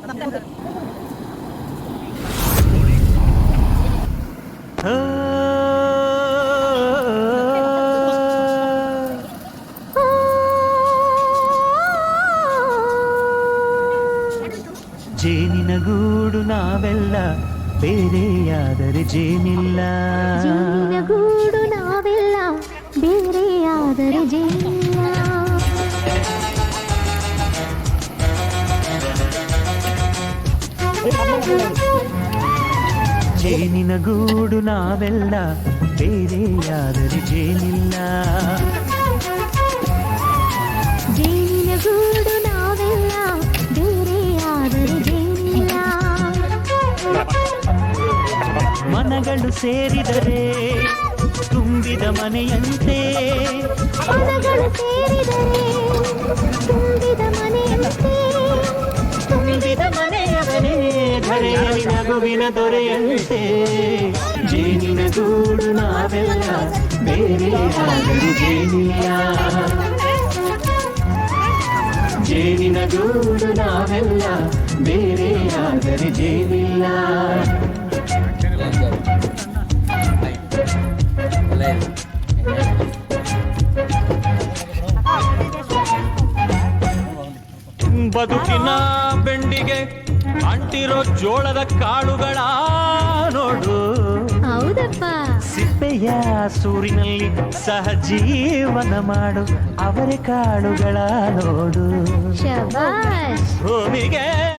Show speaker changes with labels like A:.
A: ಜೇನಿನ ಗೂಡು ನಾವೆಲ್ಲ ಬೇರೆಯಾದರೆ ಜೇನಿಲ್ಲ.
B: ಜೇನಿನ ಗೂಡು ನಾವೆಲ್ಲ ಬೇರೆಯಾದರೆ ಜೇನಿಲ್ಲ.
A: ಜೇನಿನ ಗೂಡು ನಾವೆಲ್ಲ ಬೇರೆಯಾದರೆ ಜೇನಿಲ್ಲ.
B: ಜೇನಿನ ಗೂಡು ನಾವೆಲ್ಲ ಬೇರೆಯಾದರೆ ಜೇನಿಲ್ಲ.
A: ಮನಗಳು ಸೇರಿದರೆ ತುಂಬಿದ ಮನೆಯಂತೆ.
B: ಮನಗಳು ಸೇರಿದರೆ ತುಂಬಿದ ಮನೆಯಂತೆ.
A: ತುಂಬಿದ ಮನೆಯವನೇ ಧರೆಯಲ್ಲಿ ನಗುವಿನ ದೊರೆಯಂತೆ. ಜೇನಿನ ಗೂಡು ನಾವೆಲ್ಲ ಬೇರೆಯಾದರೆ ಜೇನಿಲ್ಲ. ಜೇನಿನ ಗೂಡು ನಾವೆಲ್ಲ ಬೇರೆಯಾದರೆ ಜೇನಿಲ್ಲ. ಬದುಕಿನ ಬೆಂಡಿಗೆ ಅಂಟಿರೋ ಜೋಳದ ಕಾಳುಗಳ ನೋಡು.
B: ಹೌದಪ್ಪ.
A: ಸಿಪ್ಪೆಯ ಸೂರಿನಲ್ಲಿ ಸಹಜೀವನ ಮಾಡು ಅವರೆ ಕಾಳುಗಳ ನೋಡು.
B: ಶಬಾಷ್.
A: ಭೂಮಿಗೆ